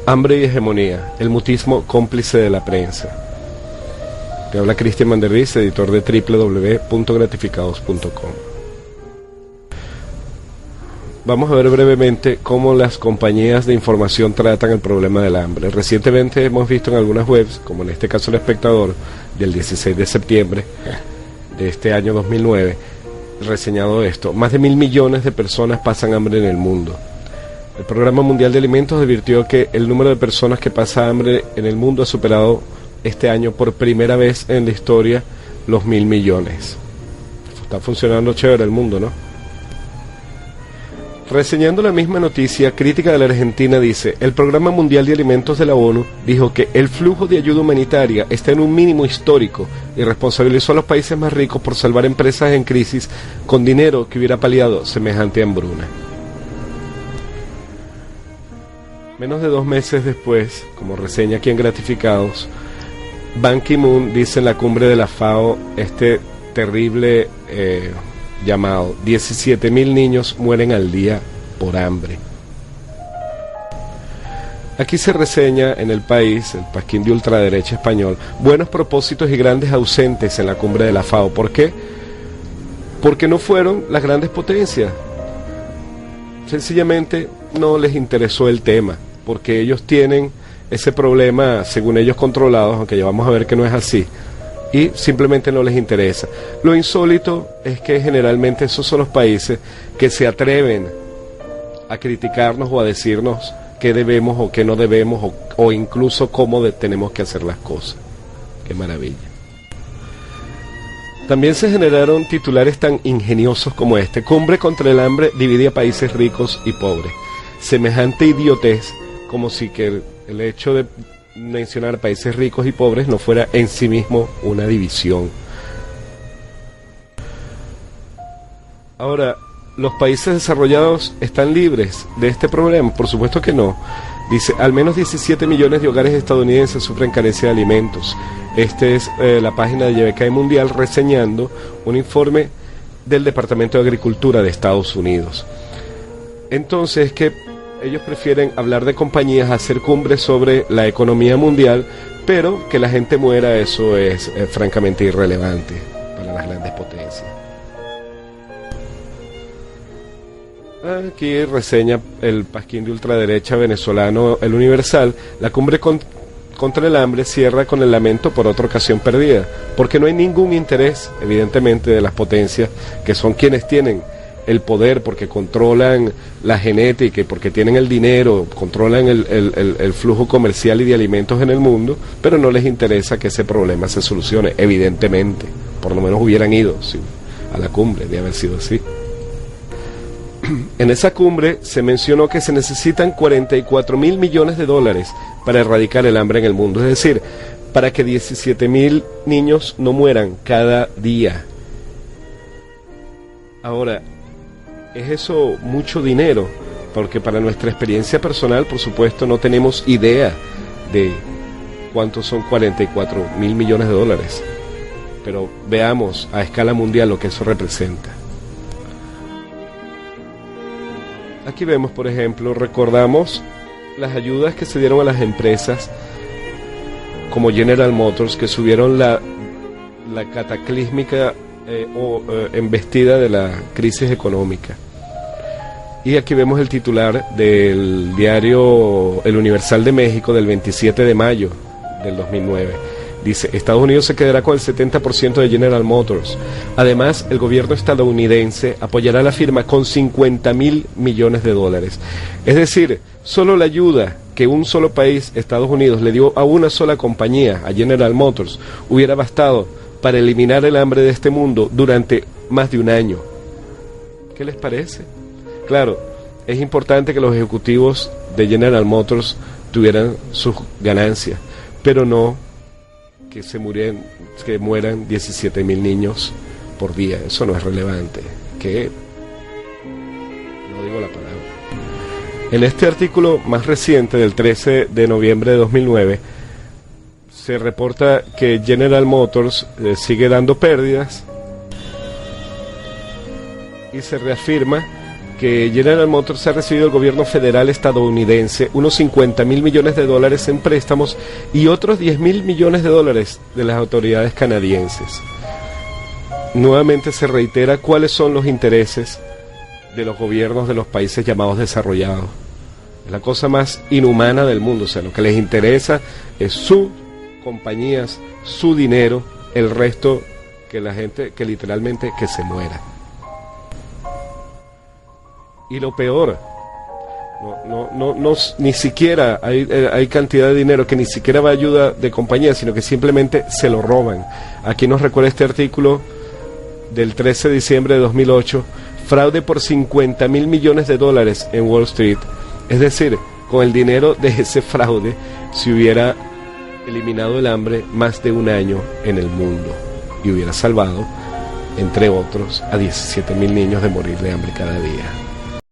Hambre y hegemonía, el mutismo cómplice de la prensa. Te habla Cristian Mandervis, editor de www.gratificados.com. Vamos a ver brevemente cómo las compañías de información tratan el problema del hambre. Recientemente hemos visto en algunas webs, como en este caso El Espectador, del 16 de septiembre de este año 2009, reseñado esto. Más de 1.000 millones de personas pasan hambre en el mundo. El Programa Mundial de Alimentos advirtió que el número de personas que pasa hambre en el mundo ha superado este año por primera vez en la historia los 1.000 millones. Está funcionando chévere el mundo, ¿no? Reseñando la misma noticia, Crítica de la Argentina dice: el Programa Mundial de Alimentos de la ONU dijo que el flujo de ayuda humanitaria está en un mínimo histórico y responsabilizó a los países más ricos por salvar empresas en crisis con dinero que hubiera paliado semejante hambruna. Menos de 2 meses después, como reseña aquí en Gratificados, Ban Ki-moon dice en la cumbre de la FAO este terrible llamado: 17.000 niños mueren al día por hambre. Aquí se reseña en El País, el pasquín de ultraderecha español, buenos propósitos y grandes ausentes en la cumbre de la FAO. ¿Por qué? Porque no fueron las grandes potencias. Sencillamente no les interesó el tema, porque ellos tienen ese problema, según ellos, controlados, aunque ya vamos a ver que no es así, y simplemente no les interesa. Lo insólito es que generalmente esos son los países que se atreven a criticarnos o a decirnos qué debemos o qué no debemos, o incluso cómo tenemos que hacer las cosas. ¡Qué maravilla! También se generaron titulares tan ingeniosos como este: cumbre contra el hambre divide a países ricos y pobres. Semejante idiotez, como si que el hecho de mencionar países ricos y pobres no fuera en sí mismo una división. Ahora, ¿los países desarrollados están libres de este problema? Por supuesto que no. Dice: al menos 17 millones de hogares estadounidenses sufren carencia de alimentos. Este es la página de YBK Mundial reseñando un informe del Departamento de Agricultura de Estados Unidos. Entonces, que ellos prefieren hablar de compañías, hacer cumbres sobre la economía mundial, pero que la gente muera, eso es francamente irrelevante para las grandes potencias. Aquí reseña el pasquín de ultraderecha venezolano El Universal: la cumbre contra el hambre cierra con el lamento por otra ocasión perdida, porque no hay ningún interés, evidentemente, de las potencias, que son quienes tienen el poder, porque controlan la genética y porque tienen el dinero, controlan el flujo comercial y de alimentos en el mundo, pero no les interesa que ese problema se solucione, evidentemente. Por lo menos hubieran ido a la cumbre, de haber sido así. En esa cumbre se mencionó que se necesitan $44.000 millones para erradicar el hambre en el mundo, es decir, para que 17.000 niños no mueran cada día. Ahora, ¿es eso mucho dinero? Porque para nuestra experiencia personal, por supuesto, no tenemos idea de cuántos son $44.000 millones. Pero veamos a escala mundial lo que eso representa. Aquí vemos, por ejemplo, recordamos las ayudas que se dieron a las empresas como General Motors, que subieron la cataclísmica embestida de la crisis económica. Y aquí vemos el titular del diario El Universal de México del 27 de mayo del 2009. Dice: Estados Unidos se quedará con el 70% de General Motors. Además, el gobierno estadounidense apoyará a la firma con $50.000 millones. Es decir, solo la ayuda que un solo país, Estados Unidos, le dio a una sola compañía, a General Motors, hubiera bastado para eliminar el hambre de este mundo durante más de un año. ¿Qué les parece? Claro, es importante que los ejecutivos de General Motors tuvieran sus ganancias, pero no que mueran 17.000 niños por día. Eso no es relevante. Que no digo la palabra. En este artículo más reciente, del 13 de noviembre de 2009, se reporta que General Motors sigue dando pérdidas y se reafirma que General Motors ha recibido del gobierno federal estadounidense unos 50.000 millones de dólares en préstamos y otros 10.000 millones de dólares de las autoridades canadienses. Nuevamente se reitera cuáles son los intereses de los gobiernos de los países llamados desarrollados. Es la cosa más inhumana del mundo. O sea, lo que les interesa es sus compañías, su dinero, el resto que la gente, que literalmente que se muera. Y lo peor, ni siquiera hay cantidad de dinero que ni siquiera va a ayuda de compañía, sino que simplemente se lo roban. Aquí nos recuerda este artículo del 13 de diciembre de 2008, fraude por 50.000 millones de dólares en Wall Street. Es decir, con el dinero de ese fraude se hubiera eliminado el hambre más de un año en el mundo y hubiera salvado, entre otros, a 17.000 niños de morir de hambre cada día.